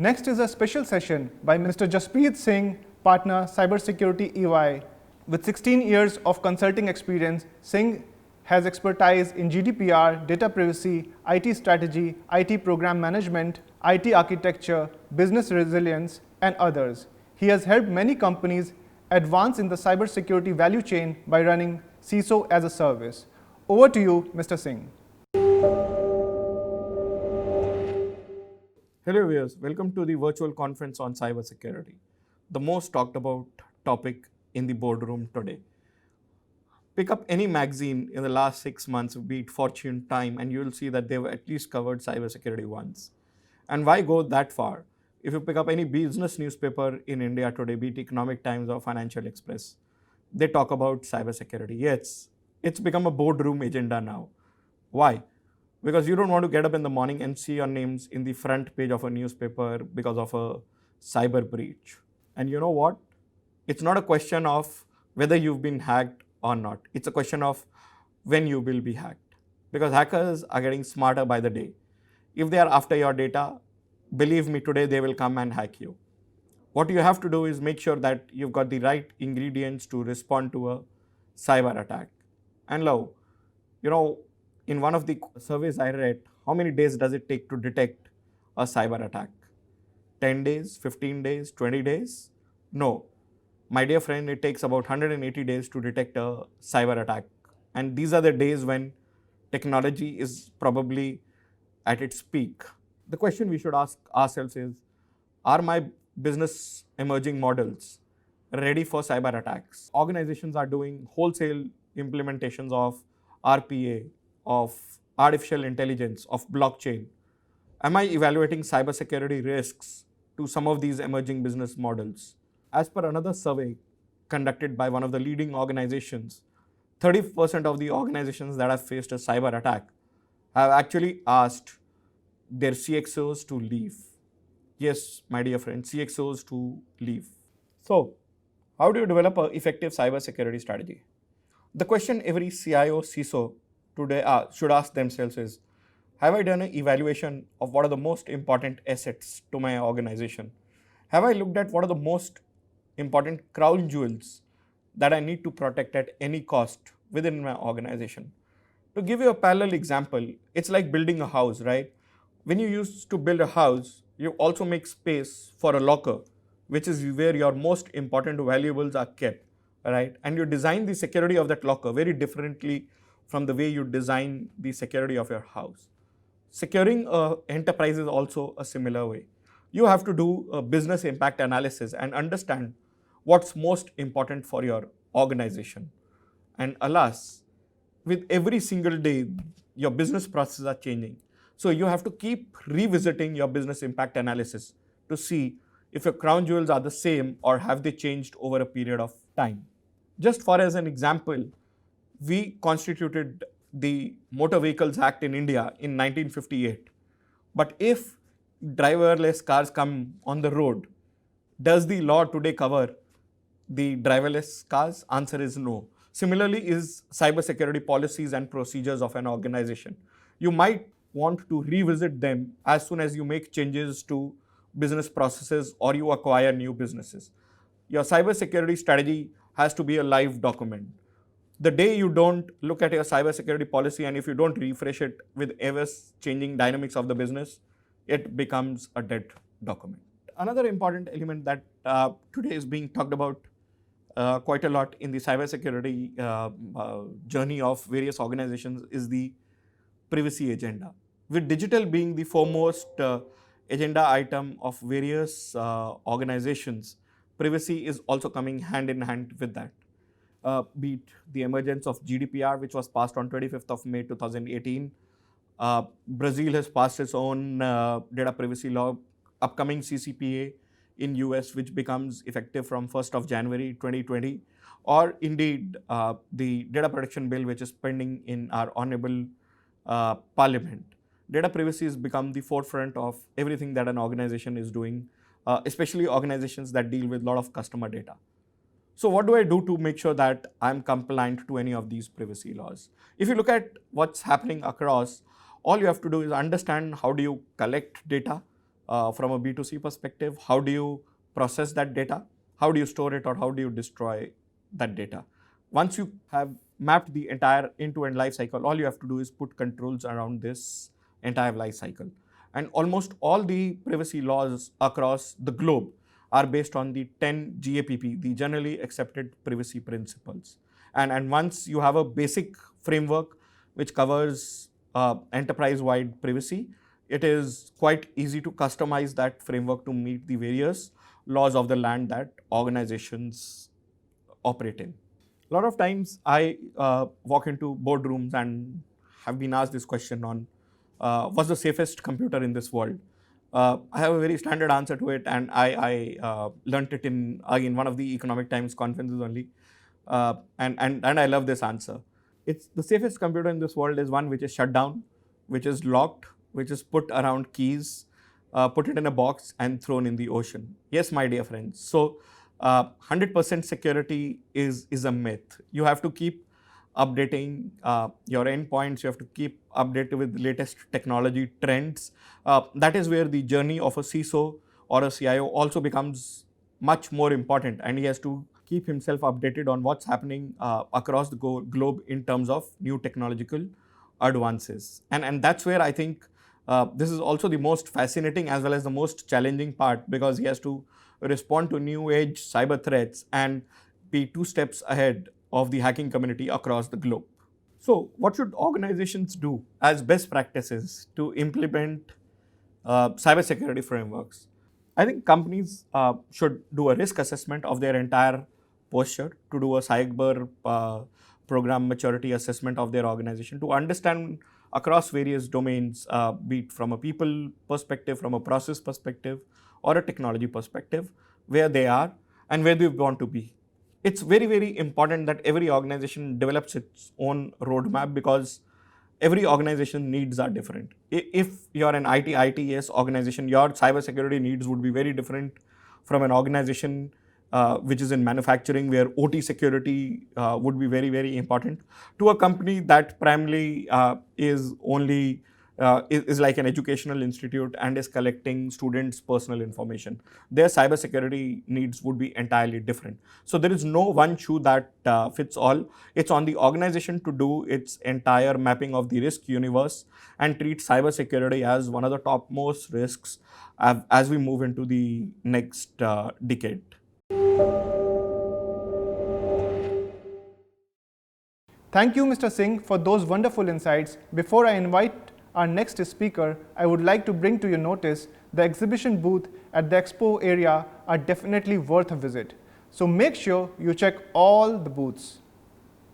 Next is a special session by Mr. Jaspreet Singh, partner, Cybersecurity EY. With 16 years of consulting experience, Singh has expertise in GDPR, data privacy, IT strategy, IT program management, IT architecture, business resilience, and others. He has helped many companies advance in the cybersecurity value chain by running CISO as a service. Over to you, Mr. Singh. Hello viewers, welcome to the virtual conference on cybersecurity, the most talked about topic in the boardroom today. Pick up any magazine in the last 6 months, be it Fortune, Time, and you will see that they've at least covered cybersecurity once. And why go that far? If you pick up any business newspaper in India today, be it Economic Times or Financial Express, they talk about cybersecurity. Yes, it's become a boardroom agenda now. Why? Because you don't want to get up in the morning and see your names in the front page of a newspaper because of a cyber breach. And you know what? It's not a question of whether you've been hacked or not. It's a question of when you will be hacked. Because hackers are getting smarter by the day. If they are after your data, believe me, today they will come and hack you. What you have to do is make sure that you've got the right ingredients to respond to a cyber attack. And now, in one of the surveys I read, how many days does it take to detect a cyber attack? 10 days, 15 days, 20 days? No. My dear friend, it takes about 180 days to detect a cyber attack. And these are the days when technology is probably at its peak. The question we should ask ourselves is, are my business emerging models ready for cyber attacks? Organizations are doing wholesale implementations of RPA, of artificial intelligence, of blockchain. Am I evaluating cybersecurity risks to some of these emerging business models? As per another survey conducted by one of the leading organizations, 30% of the organizations that have faced a cyber attack have actually asked their CXOs to leave. Yes, my dear friend, CXOs to leave. So, how do you develop an effective cybersecurity strategy? The question every CIO, CISO today should ask themselves is, have I done an evaluation of what are the most important assets to my organization? Have I looked at what are the most important crown jewels that I need to protect at any cost within my organization? To give you a parallel example, it's like building a house, right? When you used to build a house, you also make space for a locker, which is where your most important valuables are kept, right? And you design the security of that locker very differently from the way you design the security of your house. Securing an enterprise is also a similar way. You have to do a business impact analysis and understand what's most important for your organization. And alas, with every single day, your business processes are changing. So you have to keep revisiting your business impact analysis to see if your crown jewels are the same or have they changed over a period of time. Just for as an example, we constituted the Motor Vehicles Act in India in 1958. But if driverless cars come on the road, does the law today cover the driverless cars? Answer is no. Similarly is cybersecurity policies and procedures of an organization. You might want to revisit them as soon as you make changes to business processes or you acquire new businesses. Your cybersecurity strategy has to be a live document. The day you don't look at your cybersecurity policy and if you don't refresh it with ever changing dynamics of the business, it becomes a dead document. Another important element that today is being talked about quite a lot in the cybersecurity journey of various organizations is the privacy agenda. With digital being the foremost agenda item of various organizations, privacy is also coming hand in hand with that. Be it the emergence of GDPR, which was passed on 25th of May 2018. Brazil has passed its own data privacy law, upcoming CCPA in US, which becomes effective from 1st of January 2020, or indeed the data protection bill, which is pending in our honorable parliament. Data privacy has become the forefront of everything that an organization is doing, especially organizations that deal with a lot of customer data. So what do I do to make sure that I'm compliant to any of these privacy laws? If you look at what's happening across, all you have to do is understand how do you collect data, from a B2C perspective, how do you process that data? How do you store it, or how do you destroy that data? Once you have mapped the entire end-to-end life cycle, all you have to do is put controls around this entire life cycle. And almost all the privacy laws across the globe are based on the 10 GAPP, the generally accepted privacy principles. And once you have a basic framework which covers enterprise-wide privacy, it is quite easy to customize that framework to meet the various laws of the land that organizations operate in. A lot of times I walk into boardrooms and have been asked this question on what's the safest computer in this world? I have a very standard answer to it, and I learnt it in again one of the Economic Times conferences only, and I love this answer. It's the safest computer in this world is one which is shut down, which is locked, which is put around keys, put it in a box and thrown in the ocean. Yes, my dear friends. So 100% security is a myth. You have to keep updating your endpoints. You have to keep updated with the latest technology trends. That is where the journey of a CISO or a CIO also becomes much more important, and he has to keep himself updated on what's happening across the globe in terms of new technological advances. And that's where I think this is also the most fascinating as well as the most challenging part, because he has to respond to new age cyber threats and be 2 steps ahead of the hacking community across the globe. So what should organizations do as best practices to implement cybersecurity frameworks? I think companies should do a risk assessment of their entire posture, to do a cyber program maturity assessment of their organization, to understand across various domains, be it from a people perspective, from a process perspective, or a technology perspective, where they are and where they want to be. It's very, very important that every organization develops its own roadmap, because every organization needs are different. If you're an ITES organization, your cybersecurity needs would be very different from an organization which is in manufacturing, where OT security would be very, very important, to a company that primarily is only is like an educational institute and is collecting students' personal information. Their cybersecurity needs would be entirely different. So there is no one shoe that fits all. It's on the organization to do its entire mapping of the risk universe and treat cybersecurity as one of the topmost risks as we move into the next decade. Thank you, Mr. Singh, for those wonderful insights. Before I invite our next speaker, I would like to bring to your notice the exhibition booth at the expo area are definitely worth a visit. So make sure you check all the booths.